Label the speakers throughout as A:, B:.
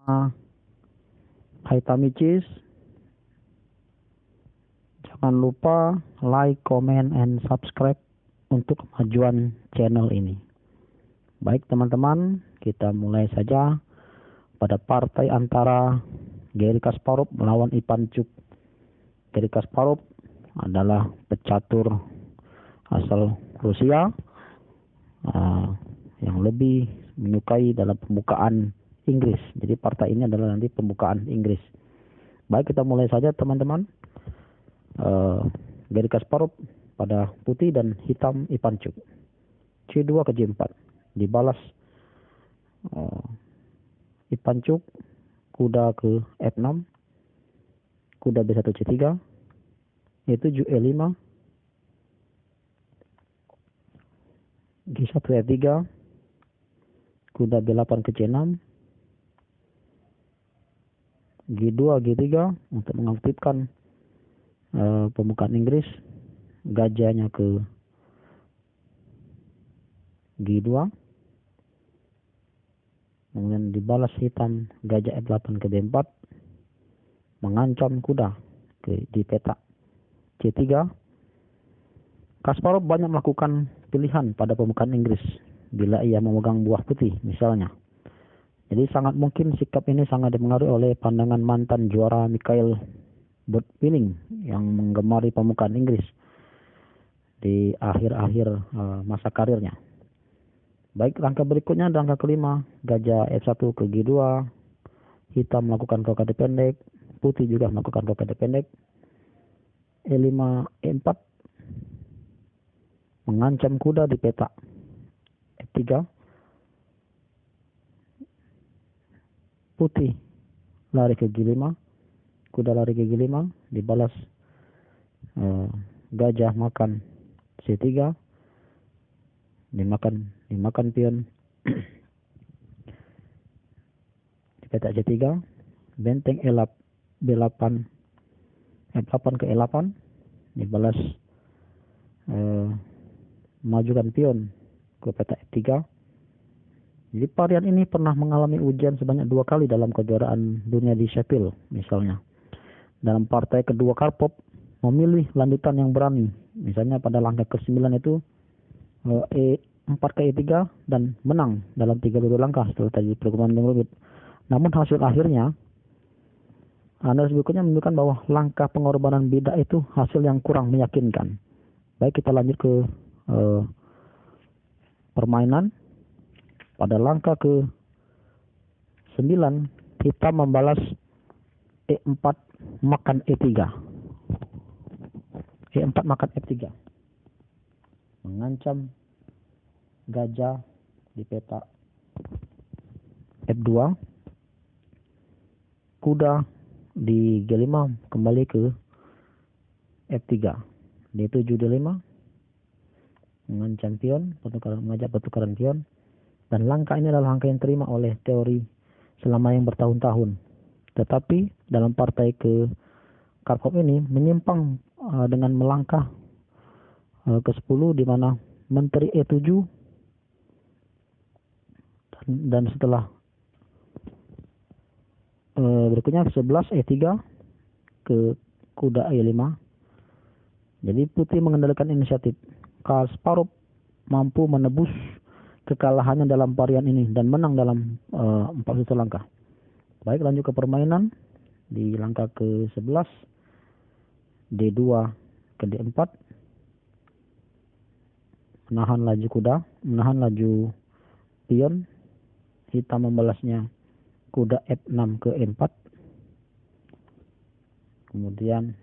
A: Hai Tamicis, jangan lupa like, comment, and subscribe untuk kemajuan channel ini. Baik teman-teman, kita mulai saja pada partai antara Garry Kasparov melawan Ivan Cuk. Garry Kasparov adalah pecatur asal Rusia yang lebih menyukai dalam pembukaan Inggris. Jadi partai ini adalah nanti pembukaan Inggris. Baik, kita mulai saja teman-teman. Garry Kasparov pada putih dan hitam Ivan Cuk. C2 ke J4 dibalas Ivan Cuk, kuda ke F6, kuda B1 C3, E7 E5, G1 F3, kuda B8 ke C6, G2 G3 untuk mengaktifkan pembukaan Inggris. Gajahnya ke G2, kemudian dibalas hitam gajah F8 ke B4, mengancam kuda di peta C3. Kasparov banyak melakukan pilihan pada pembukaan Inggris bila ia memegang buah putih misalnya. Jadi sangat mungkin sikap ini sangat dipengaruhi oleh pandangan mantan juara Mikhail Botvinnik yang menggemari pembukaan Inggris di akhir-akhir masa karirnya. Baik, langkah berikutnya, langkah kelima, gajah F1 ke G2, hitam melakukan rokade pendek, putih juga melakukan rokade pendek, E5 E4, mengancam kuda di peta F3, putih lari ke G5, kuda lari ke G5, dibalas gajah makan C3, dimakan pion di peta C3, benteng B8 F8 ke E8, dibalas majukan pion ke peta F3. Jadi varian ini pernah mengalami ujian sebanyak 2 kali dalam kejuaraan dunia di Sheffield misalnya. Dalam partai kedua, Karpov memilih lanjutan yang berani. Misalnya pada langkah ke-9 itu E4 ke E3 dan menang dalam 32 langkah setelah tadi perkembangan yang rumit. Namun hasil akhirnya analis berikutnya menunjukkan bahwa langkah pengorbanan bidak itu hasil yang kurang meyakinkan. Baik, kita lanjut ke permainan. Pada langkah ke-9, hitam membalas E4 makan E3. E4 makan F3. Mengancam gajah di peta F2. Kuda di G5 kembali ke F3. D7 D5. Mengancam pion, mengajak pertukaran pion. Dan langkah ini adalah langkah yang terima oleh teori selama yang bertahun-tahun. Tetapi dalam partai ke Karpov ini menyimpang dengan melangkah ke-10 di mana menteri E7 dan setelah berikutnya 11 E3 ke kuda E5. Jadi putih mengendalikan inisiatif. Kasparov mampu menebus kekalahannya dalam varian ini dan menang dalam 41 langkah. Baik, lanjut ke permainan. Di langkah ke-11, D2 ke D4, menahan laju kuda, menahan laju pion, hitam membalasnya kuda F6 ke E4. Kemudian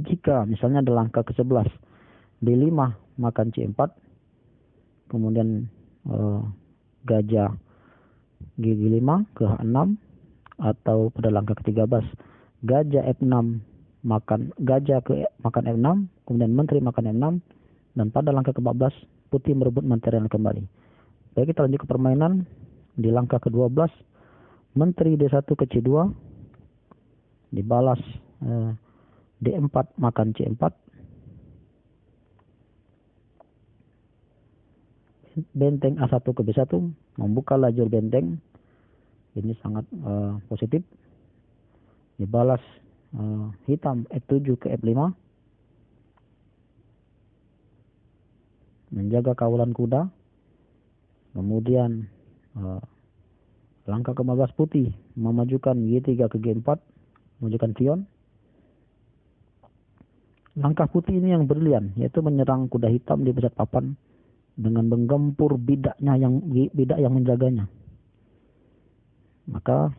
A: jika misalnya ada langkah ke-11, D5 makan C4, kemudian gajah G5 ke H6, atau pada langkah ke-13 gajah F6 makan F6, kemudian menteri makan F6, dan pada langkah ke-14 putih merebut material kembali. Baik, kita lanjut ke permainan. Di langkah ke-12, menteri D1 ke C2, dibalas D4 makan C4, benteng A1 ke B1, membuka lajur benteng, Ini sangat positif. Dibalas hitam F7 ke F5, menjaga kawalan kuda. Kemudian langkah ke-15 putih memajukan Y3 ke G4, memajukan pion. Langkah putih ini yang brilian, yaitu menyerang kuda hitam di pusat papan dengan menggempur bidak yang menjaganya. Maka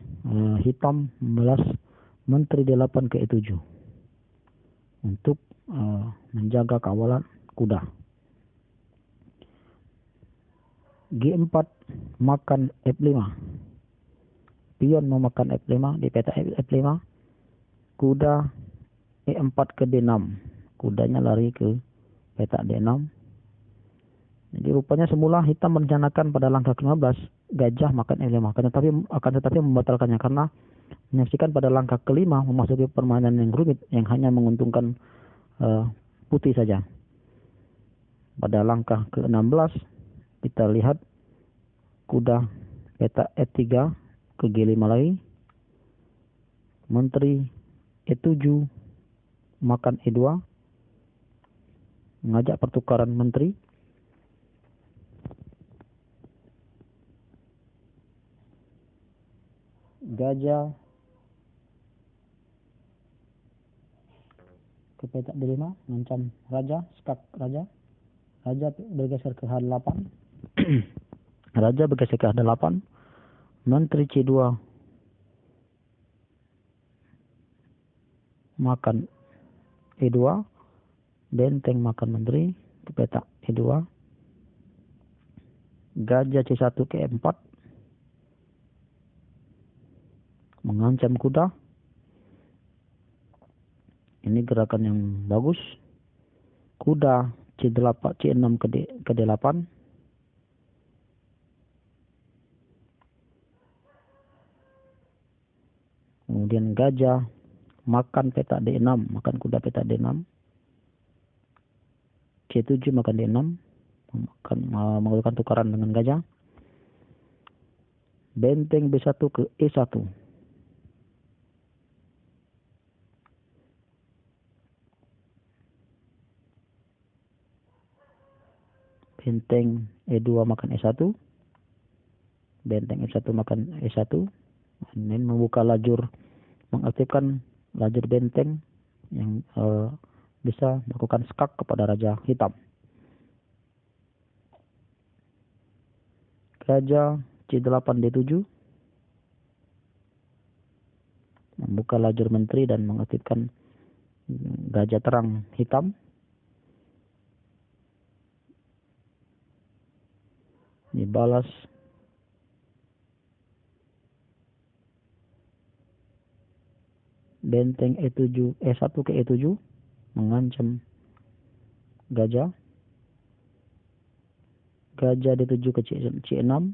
A: hitam membalas menteri D8 ke E7 untuk menjaga kawalan kuda. G4 makan F5, pion memakan F5 di peta F5, kuda E4 ke D6, kudanya lari ke peta D6. Jadi rupanya semula hitam merencanakan pada langkah ke-15 gajah makan F5, akan tetapi membatalkannya karena menyaksikan pada langkah ke-5 memasuki permainan yang rumit yang hanya menguntungkan putih saja. Pada langkah ke-16 kita lihat kuda peta F3 ke G5 lagi, menteri E7 makan E2, mengajak pertukaran menteri. Gajah ke peta D5 mengancam raja, skak raja. Raja bergeser ke H8. Raja bergeser ke H8. Menteri C2 makan E2. Benteng makan menteri ke peta E2. Gajah C1 ke E4 mengancam kuda. Ini gerakan yang bagus. Kuda C6 ke D8. Kemudian gajah makan peta D6, makan kuda peta D6. C7 makan D6, melakukan tukaran dengan gajah. Benteng B1 ke E1. Benteng E2 makan E1. Benteng F1 makan E1. Ini membuka lajur, mengaktifkan lajur benteng yang bisa melakukan skak kepada raja hitam. Gajah C8 D7 membuka lajur menteri dan mengaktifkan gajah terang hitam. Dibalas benteng E1 ke E7 mengancam gajah. Gajah D7 ke C6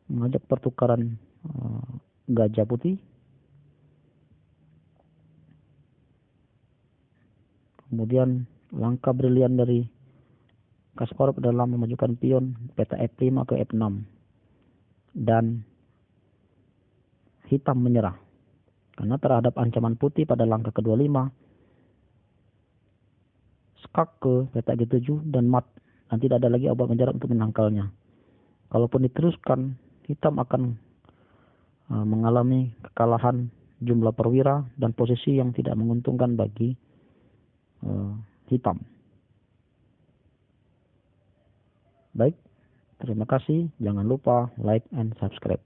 A: mengajak pertukaran gajah putih. Kemudian langkah brilian dari Kasparov dalam memajukan pion peta F5 ke F6 dan hitam menyerah karena terhadap ancaman putih pada langkah ke-25 skak ke peta G7 dan mat, dan tidak ada lagi obat menjarak untuk menangkalnya. Kalaupun diteruskan, hitam akan mengalami kekalahan jumlah perwira dan posisi yang tidak menguntungkan bagi hitam. Baik, terima kasih. Jangan lupa like and subscribe.